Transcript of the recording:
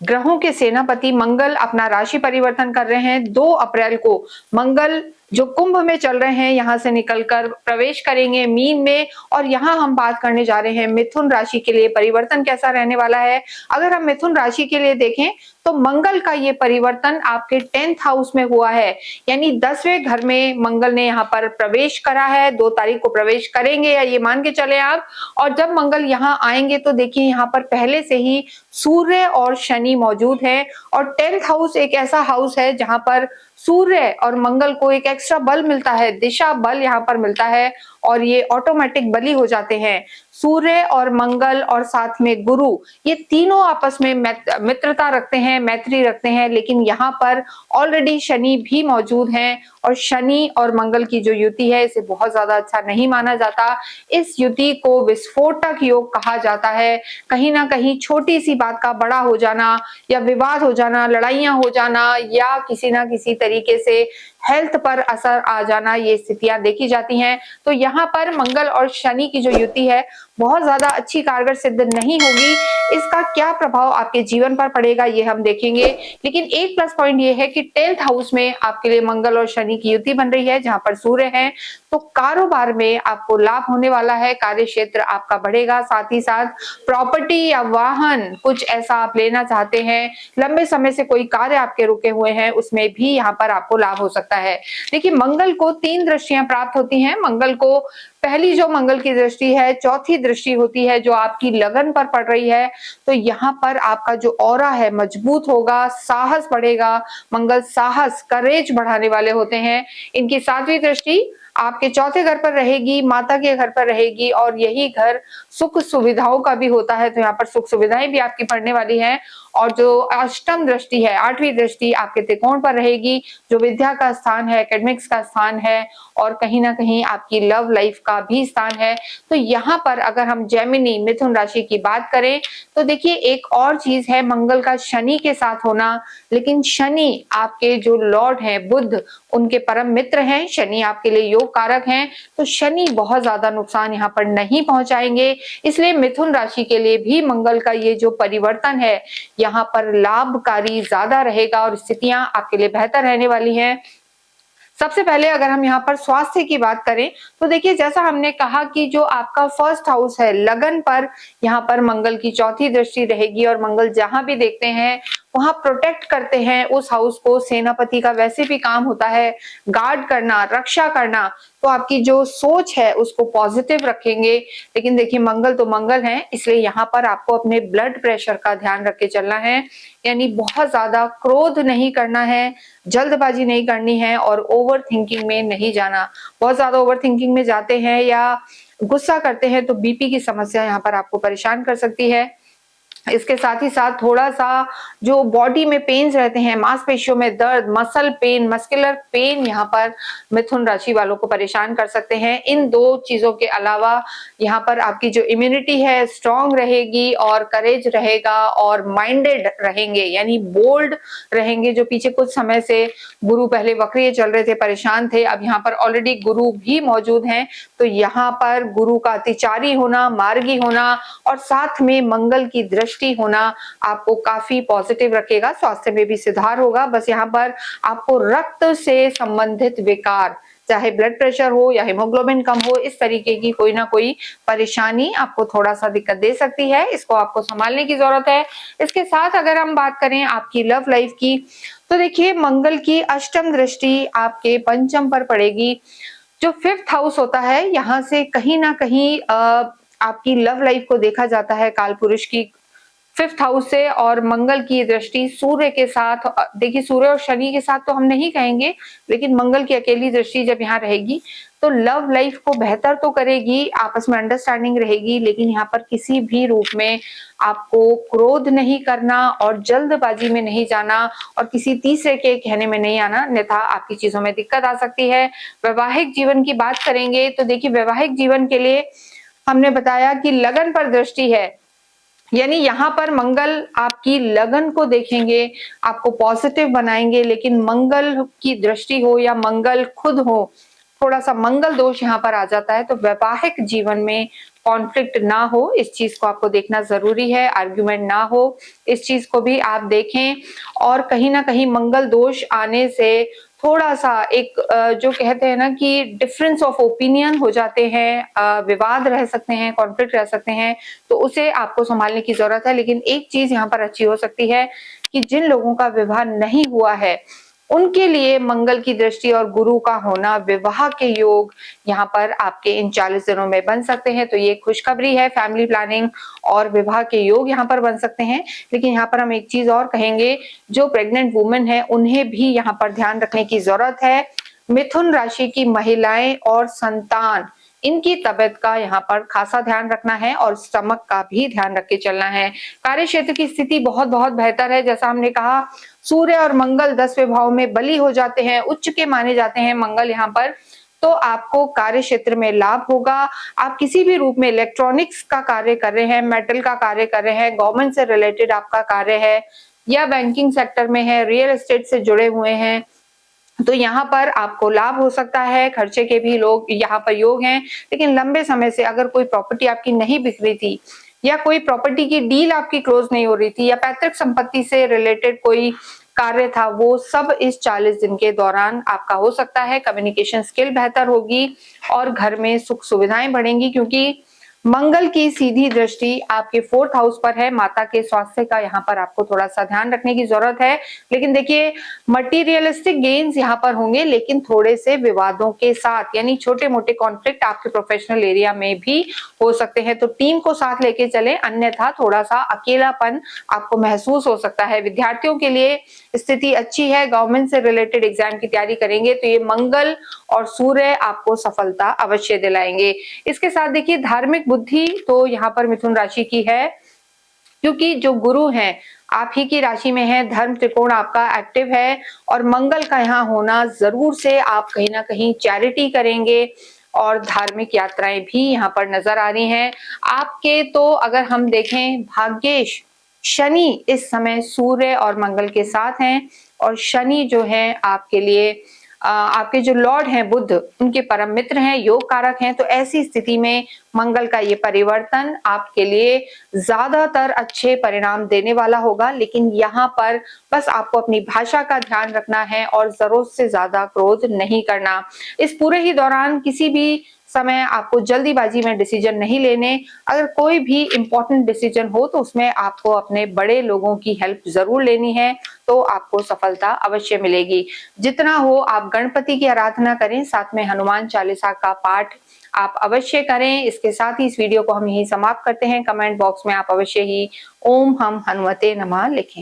ग्रहों के सेनापति मंगल अपना राशि परिवर्तन कर रहे हैं। 2 अप्रैल को मंगल जो कुंभ में चल रहे हैं यहां से निकलकर प्रवेश करेंगे मीन में, और यहां हम बात करने जा रहे हैं मिथुन राशि के लिए परिवर्तन कैसा रहने वाला है। अगर हम मिथुन राशि के लिए देखें तो मंगल का ये परिवर्तन आपके 10th हाउस में हुआ है, यानी 10वें घर में मंगल ने यहाँ पर प्रवेश करा है। 2 तारीख को प्रवेश करेंगे, या ये मान के चले आप। और जब मंगल यहाँ आएंगे तो देखिए यहाँ पर पहले से ही सूर्य और शनि मौजूद है, और 10th हाउस एक ऐसा हाउस है जहां पर सूर्य और मंगल को एक एक्स्ट्रा बल मिलता है, दिशा बल यहाँ पर मिलता है, और ये ऑटोमेटिक बली हो जाते हैं। सूर्य और मंगल और साथ में गुरु, ये तीनों आपस में मित्रता रखते हैं, मैत्री रखते हैं, लेकिन यहाँ पर ऑलरेडी शनि भी मौजूद हैं, और शनि और मंगल की जो युति है इसे बहुत ज्यादा अच्छा नहीं माना जाता। इस युति को विस्फोटक योग कहा जाता है। कहीं ना कहीं छोटी सी बात का बड़ा हो जाना, या विवाद हो जाना, लड़ाइयां हो जाना, या किसी ना किसी तरीके से हेल्थ पर असर आ जाना, ये स्थितियां देखी जाती हैं। तो यहाँ पर मंगल और शनि की जो युति है बहुत ज्यादा अच्छी कारगर सिद्ध नहीं होगी। इसका क्या प्रभाव आपके जीवन पर पड़ेगा ये हम देखेंगे, लेकिन एक प्लस पॉइंट ये है कि 10th हाउस में आपके लिए मंगल और शनि की युति बन रही है जहां पर सूर्य है। तो कारोबार में आपको लाभ होने वाला है, कार्य क्षेत्र आपका बढ़ेगा, साथ ही साथ प्रॉपर्टी या वाहन कुछ ऐसा आप लेना चाहते हैं, लंबे समय से कोई कार्य आपके रुके हुए हैं, उसमें भी यहाँ पर आपको लाभ हो सकता है। देखिए मंगल को 3 दृष्टियां प्राप्त होती हैं। मंगल को पहली जो मंगल की दृष्टि है, चौथी दृष्टि होती है जो आपकी लगन पर पड़ रही है। तो यहाँ पर आपका जो ऑरा है मजबूत होगा, साहस बढ़ेगा। मंगल साहस, करेज बढ़ाने वाले होते हैं। इनकी 7वीं दृष्टि आपके चौथे घर पर रहेगी, माता के घर पर रहेगी, और यही घर सुख सुविधाओं का भी होता है, तो यहाँ पर सुख सुविधाएं भी आपकी पड़ने वाली हैं। और जो अष्टम दृष्टि है, 8वीं दृष्टि आपके त्रिकोण पर रहेगी, जो विद्या का स्थान है, एकेडमिक्स का स्थान है, और कहीं ना कहीं आपकी लव लाइफ का भी स्थान है। तो यहाँ पर अगर हम जेमिनी मिथुन राशि की बात करें तो देखिए एक और चीज है मंगल का शनि के साथ होना, लेकिन शनि आपके जो लॉर्ड हैं बुध, उनके परम मित्र हैं, शनि आपके लिए योग कारक हैं, तो शनि बहुत ज्यादा नुकसान यहाँ पर नहीं पहुंचाएंगे। इसलिए मिथुन राशि के लिए भी मंगल का ये जो परिवर्तन है यहाँ पर लाभकारी ज्यादा रहेगा, और स्थितियां आपके लिए बेहतर रहने वाली हैं। सबसे पहले अगर हम यहाँ पर स्वास्थ्य की बात करें तो देखिए जैसा हमने कहा कि जो आपका 1st हाउस है लगन पर, यहाँ पर मंगल की चौथी दृष्टि रहेगी, और मंगल जहां भी देखते हैं वहां प्रोटेक्ट करते हैं उस हाउस को। सेनापति का वैसे भी काम होता है गार्ड करना, रक्षा करना, तो आपकी जो सोच है उसको पॉजिटिव रखेंगे। लेकिन देखिए मंगल तो मंगल है, इसलिए यहाँ पर आपको अपने ब्लड प्रेशर का ध्यान रख के चलना है, यानी बहुत ज्यादा क्रोध नहीं करना है, जल्दबाजी नहीं करनी है, और ओवर थिंकिंग में नहीं जाना। बहुत ज्यादा ओवर थिंकिंग में जाते हैं या गुस्सा करते हैं तो बीपी की समस्या यहाँ पर आपको परेशान कर सकती है। इसके साथ ही साथ थोड़ा सा जो बॉडी में पेन्स रहते हैं, मांसपेशियों में दर्द, मसल पेन, मस्कुलर पेन यहाँ पर मिथुन राशि वालों को परेशान कर सकते हैं। इन 2 चीजों के अलावा यहाँ पर आपकी जो इम्यूनिटी है स्ट्रांग रहेगी, और करेज रहेगा, और माइंडेड रहेंगे, यानी बोल्ड रहेंगे। जो पीछे कुछ समय से गुरु पहले वक्रीय चल रहे थे, परेशान थे, अब यहाँ पर ऑलरेडी गुरु भी मौजूद हैं, तो यहाँ पर गुरु का अतिचारी होना, मार्गी होना, और साथ में मंगल की दृष्टि होना आपको काफी पॉजिटिव रखेगा। स्वास्थ्य में भी सुधार होगा। बस यहाँ पर आपको रक्त से संबंधित विकार, चाहे ब्लड प्रेशर हो या हीमोग्लोबिन कम हो, इस तरीके की कोई ना कोई परेशानी आपको थोड़ा सा दिक्कत दे सकती है, इसको आपको संभालने की जरूरत है। इसके साथ अगर हम बात करें आपकी लव लाइफ की तो देखिए मंगल की अष्टम दृष्टि आपके पंचम पर पड़ेगी। जो 5th हाउस होता है यहाँ से कहीं ना कहीं आपकी लव लाइफ को देखा जाता है काल पुरुष की 5th हाउस से, और मंगल की दृष्टि सूर्य के साथ, देखिए सूर्य और शनि के साथ तो हम नहीं कहेंगे, लेकिन मंगल की अकेली दृष्टि जब यहाँ रहेगी तो लव लाइफ को बेहतर तो करेगी, आपस में अंडरस्टैंडिंग रहेगी, लेकिन यहाँ पर किसी भी रूप में आपको क्रोध नहीं करना, और जल्दबाजी में नहीं जाना, और किसी तीसरे के कहने में नहीं आना, अन्यथा आपकी चीजों में दिक्कत आ सकती है। वैवाहिक जीवन की बात करेंगे तो देखिए वैवाहिक जीवन के लिए हमने बताया कि लगन पर दृष्टि है, यानी यहाँ पर मंगल आपकी लगन को देखेंगे, आपको पॉजिटिव बनाएंगे, लेकिन मंगल की दृष्टि हो या मंगल खुद हो, थोड़ा सा मंगल दोष यहाँ पर आ जाता है, तो वैवाहिक जीवन में कॉन्फ्लिक्ट ना हो, इस चीज को आपको देखना जरूरी है, आर्ग्यूमेंट ना हो, इस चीज को भी आप देखें। और कहीं ना कहीं मंगल दोष आने से थोड़ा सा एक जो कहते हैं ना कि डिफरेंस ऑफ ओपिनियन हो जाते हैं, विवाद रह सकते हैं, कॉन्फ्लिक्ट रह सकते हैं, तो उसे आपको संभालने की जरूरत है। लेकिन एक चीज यहाँ पर अच्छी हो सकती है कि जिन लोगों का विवाह नहीं हुआ है उनके लिए मंगल की दृष्टि और गुरु का होना, विवाह के योग यहाँ पर आपके इन 40 दिनों में बन सकते हैं। तो ये खुशखबरी है, फैमिली प्लानिंग और विवाह के योग यहाँ पर बन सकते हैं। लेकिन यहाँ पर हम एक चीज और कहेंगे, जो प्रेग्नेंट वुमेन है उन्हें भी यहाँ पर ध्यान रखने की जरूरत है। मिथुन राशि की महिलाएं और संतान, इनकी तबीयत का यहाँ पर खासा ध्यान रखना है और स्टमक का भी ध्यान रख के चलना है। कार्य क्षेत्र की स्थिति बहुत बहुत बेहतर है। जैसा हमने कहा, सूर्य और मंगल 10वें भाव में बली हो जाते हैं, उच्च के माने जाते हैं मंगल यहाँ पर, तो आपको कार्य क्षेत्र में लाभ होगा। आप किसी भी रूप में इलेक्ट्रॉनिक्स का कार्य कर रहे हैं, मेटल का कार्य कर रहे हैं, गवर्नमेंट से रिलेटेड आपका कार्य है या बैंकिंग सेक्टर में है, रियल एस्टेट से जुड़े हुए हैं, तो यहाँ पर आपको लाभ हो सकता है। खर्चे के भी लोग यहाँ पर योग हैं। लेकिन लंबे समय से अगर कोई प्रॉपर्टी आपकी नहीं बिक रही थी या कोई प्रॉपर्टी की डील आपकी क्लोज नहीं हो रही थी या पैतृक संपत्ति से रिलेटेड कोई कार्य था, वो सब इस 40 दिन के दौरान आपका हो सकता है। कम्युनिकेशन स्किल बेहतर होगी और घर में सुख सुविधाएं बढ़ेंगी, क्योंकि मंगल की सीधी दृष्टि आपके 4th हाउस पर है। माता के स्वास्थ्य का यहाँ पर आपको थोड़ा सा ध्यान रखने की जरूरत है। लेकिन देखिए, मटीरियलिस्टिक गेन्स यहाँ पर होंगे, लेकिन थोड़े से विवादों के साथ, यानी छोटे मोटे कॉन्फ्लिक्ट आपके प्रोफेशनल एरिया में भी हो सकते हैं। तो टीम को साथ लेके चले, अन्यथा थोड़ा सा अकेलापन आपको महसूस हो सकता है। विद्यार्थियों के लिए स्थिति अच्छी है। गवर्नमेंट से रिलेटेड एग्जाम की तैयारी करेंगे तो ये मंगल और सूर्य आपको सफलता अवश्य दिलाएंगे। इसके साथ देखिए, धार्मिक बुद्धि तो यहाँ पर मिथुन राशि की है, क्योंकि जो गुरु हैं आप ही की राशि में है, धर्म त्रिकोण आपका एक्टिव है और मंगल का यहाँ होना जरूर से आप कहीं ना कहीं चैरिटी करेंगे और धार्मिक यात्राएं भी यहाँ पर नजर आ रही हैं आपके। तो अगर हम देखें, भाग्येश शनि इस समय सूर्य और मंगल के साथ हैं और शनि जो है आपके लिए आपके जो लॉर्ड हैं बुध, उनके परम मित्र हैं, योग कारक हैं। तो ऐसी स्थिति में मंगल का ये परिवर्तन आपके लिए ज्यादातर अच्छे परिणाम देने वाला होगा। लेकिन यहाँ पर बस आपको अपनी भाषा का ध्यान रखना है और जरूरत से ज्यादा क्रोध नहीं करना। इस पूरे ही दौरान किसी भी समय आपको जल्दीबाजी में डिसीजन नहीं लेने। अगर कोई भी इंपॉर्टेंट डिसीजन हो तो उसमें आपको अपने बड़े लोगों की हेल्प जरूर लेनी है, तो आपको सफलता अवश्य मिलेगी। जितना हो आप गणपति की आराधना करें, साथ में हनुमान चालीसा का पाठ आप अवश्य करें। इसके साथ ही इस वीडियो को हम यहीं समाप्त करते हैं। कमेंट बॉक्स में आप अवश्य ही ओम हम हनुमते नमः लिखें।